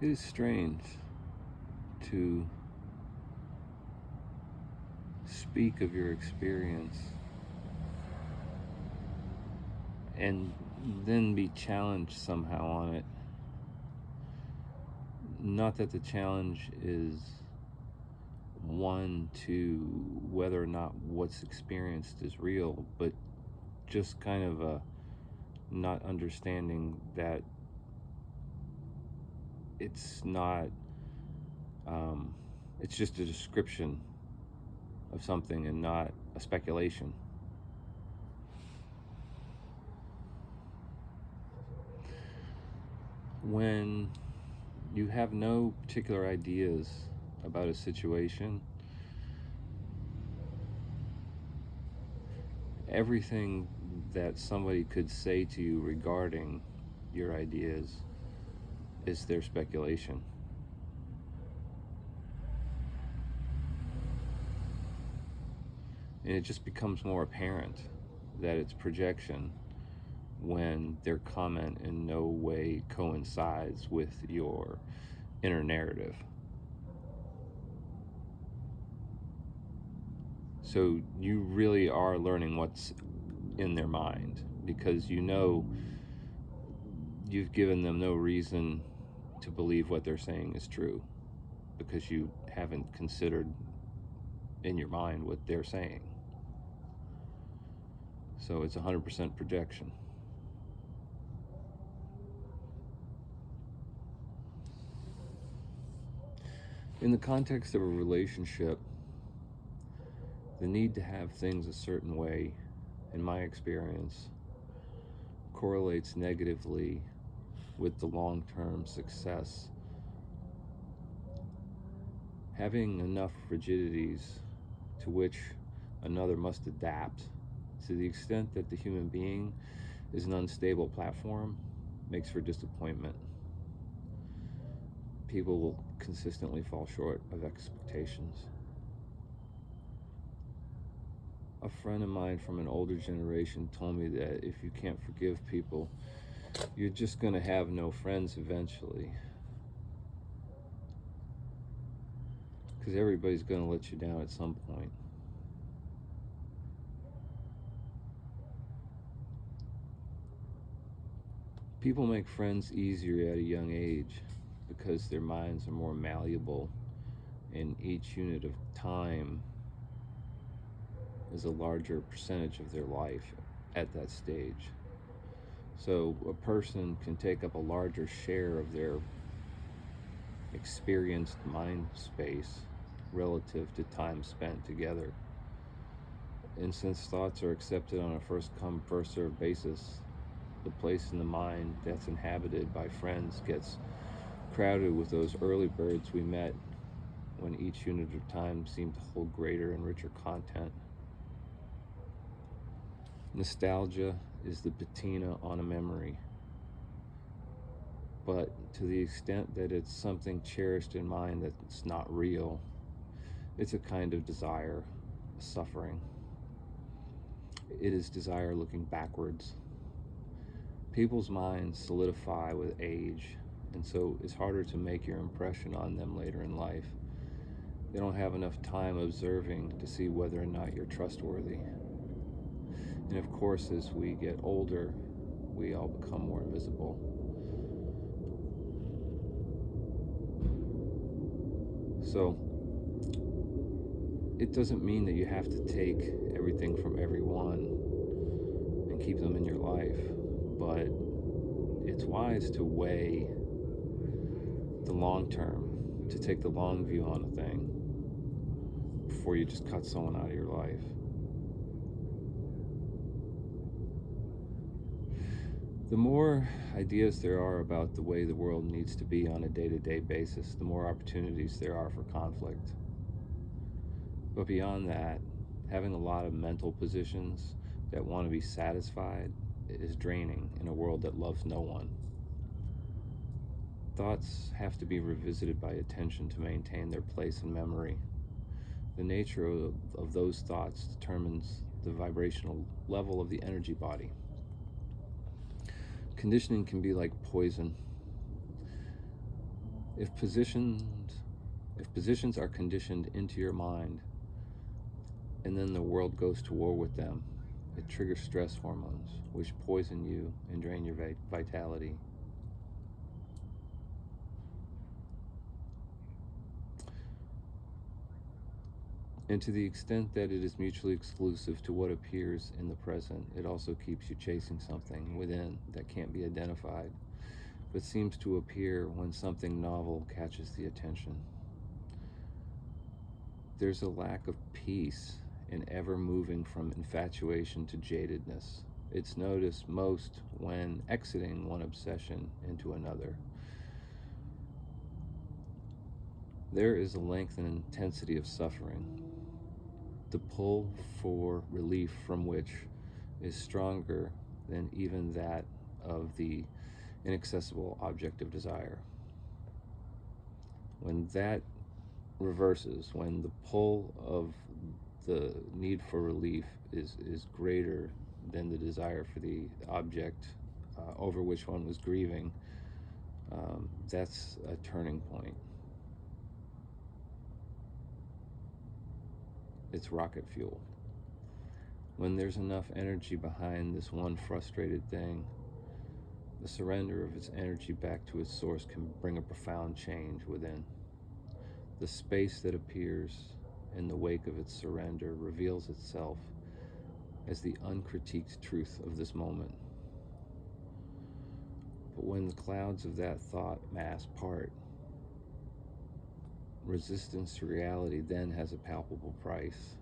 It is strange to speak of your experience and then be challenged somehow on it. Not that the challenge is one to whether or not what's experienced is real, but just kind of a not understanding that it's not, it's just a description of something and not a speculation. When you have no particular ideas about a situation, everything that somebody could say to you regarding your ideas is their speculation. And it just becomes more apparent that it's projection when their comment in no way coincides with your inner narrative. So you really are learning what's in their mind, because you know you've given them no reason to believe what they're saying is true, because you haven't considered in your mind what they're saying. So it's 100% projection. In the context of a relationship, the need to have things a certain way, in my experience, correlates negatively with the long-term success. Having enough rigidities to which another must adapt, to the extent that the human being is an unstable platform, makes for disappointment. People will consistently fall short of expectations. A friend of mine from an older generation told me that if you can't forgive people, you're just going to have no friends eventually. Because everybody's going to let you down at some point. People make friends easier at a young age because their minds are more malleable, and each unit of time is a larger percentage of their life at that stage. So a person can take up a larger share of their experienced mind space relative to time spent together. And since thoughts are accepted on a first come, first served basis, the place in the mind that's inhabited by friends gets crowded with those early birds we met when each unit of time seemed to hold greater and richer content. Nostalgia is the patina on a memory, but to the extent that it's something cherished in mind that's not real, it's a kind of desire, a suffering. It is desire looking backwards. People's minds solidify with age, and so it's harder to make your impression on them later in life. They don't have enough time observing to see whether or not you're trustworthy. And of course, as we get older, we all become more invisible. So it doesn't mean that you have to take everything from everyone and keep them in your life, but it's wise to weigh the long term, to take the long view on a thing before you just cut someone out of your life. The more ideas there are about the way the world needs to be on a day-to-day basis, the more opportunities there are for conflict. But beyond that, having a lot of mental positions that want to be satisfied is draining in a world that loves no one. Thoughts have to be revisited by attention to maintain their place in memory. The nature of those thoughts determines the vibrational level of the energy body. Conditioning can be like poison. If positions are conditioned into your mind and then the world goes to war with them, it triggers stress hormones, which poison you and drain your vitality. And to the extent that it is mutually exclusive to what appears in the present, it also keeps you chasing something within that can't be identified, but seems to appear when something novel catches the attention. There's a lack of peace in ever moving from infatuation to jadedness. It's noticed most when exiting one obsession into another. There is a length and intensity of suffering, the pull for relief from which is stronger than even that of the inaccessible object of desire. When that reverses, when the pull of the need for relief is greater than the desire for the object over which one was grieving, that's a turning point. It's rocket fuel. When there's enough energy behind this one frustrated thing, the surrender of its energy back to its source can bring a profound change within. The space that appears in the wake of its surrender reveals itself as the uncritiqued truth of this moment. But when the clouds of that thought mass part, resistance to reality then has a palpable price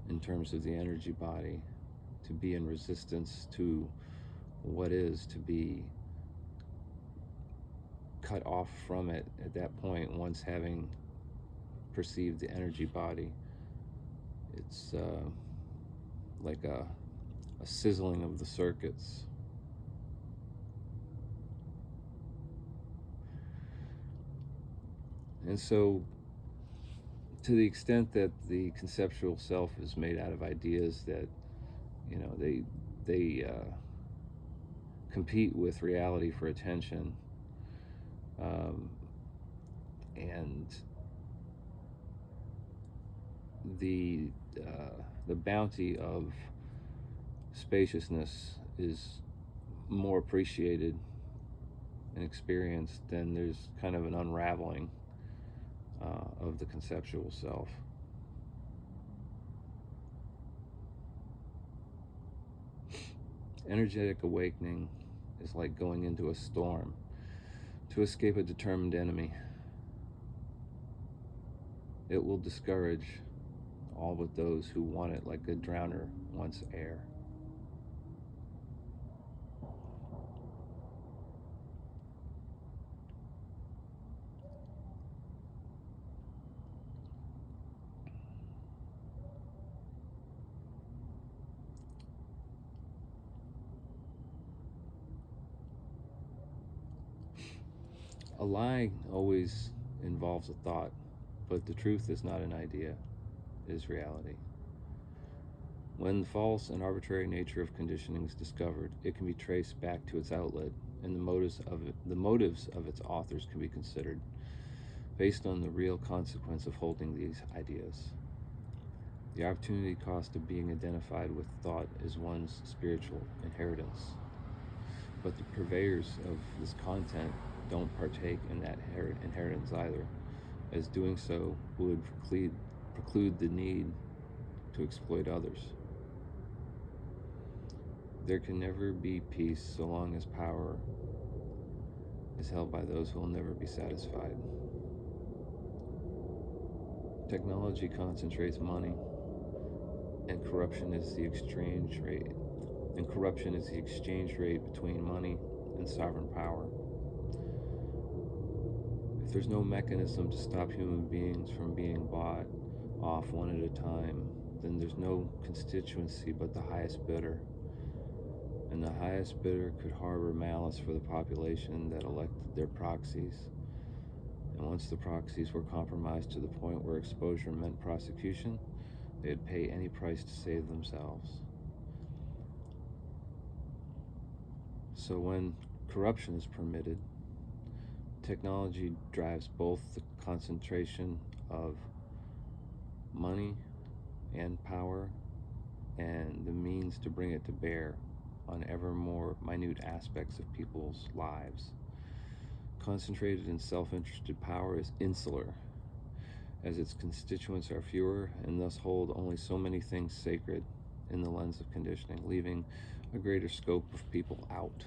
in terms of the energy body. To be in resistance to what is, to be cut off from it at that point, once having perceived the energy body, it's like a sizzling of the circuits. And so, to the extent that the conceptual self is made out of ideas that, you know, they compete with reality for attention, and the bounty of spaciousness is more appreciated and experienced, then there's kind of an unraveling of the conceptual self. Energetic awakening is like going into a storm to escape a determined enemy. It will discourage all but those who want it like a drowner wants air. A lie always involves a thought, but the truth is not an idea, it is reality. When the false and arbitrary nature of conditioning is discovered, it can be traced back to its outlet, and the motives of its authors can be considered, based on the real consequence of holding these ideas. The opportunity cost of being identified with thought is one's spiritual inheritance. But the purveyors of this content don't partake in that inheritance either, as doing so would preclude the need to exploit others. There can never be peace so long as power is held by those who will never be satisfied. Technology concentrates money, and corruption is the exchange rate. And corruption is the exchange rate between money and sovereign power. If there's no mechanism to stop human beings from being bought off one at a time, then there's no constituency but the highest bidder. And the highest bidder could harbor malice for the population that elected their proxies. And once the proxies were compromised to the point where exposure meant prosecution, they'd pay any price to save themselves. So when corruption is permitted, Technology drives both the concentration of money and power and the means to bring it to bear on ever more minute aspects of people's lives. Concentrated and self-interested power is insular, as its constituents are fewer and thus hold only so many things sacred in the lens of conditioning, leaving a greater scope of people out.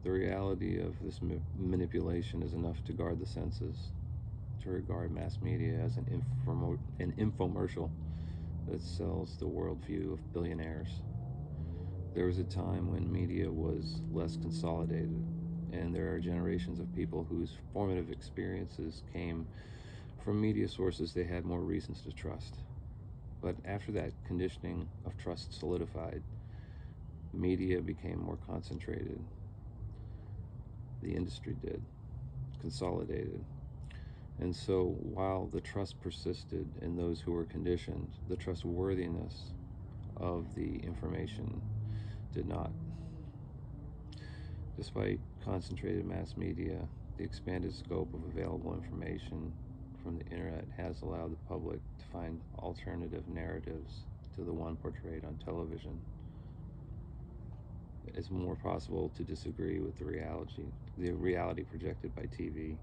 The reality of this manipulation is enough to guard the senses, to regard mass media as an infomercial that sells the worldview of billionaires. There was a time when media was less consolidated, and there are generations of people whose formative experiences came from media sources they had more reasons to trust. But after that conditioning of trust solidified, media became more concentrated. The industry did, consolidated. And so while the trust persisted in those who were conditioned, the trustworthiness of the information did not. Despite concentrated mass media, the expanded scope of available information from the internet has allowed the public to find alternative narratives to the one portrayed on television. It's more possible to disagree with the reality projected by TV.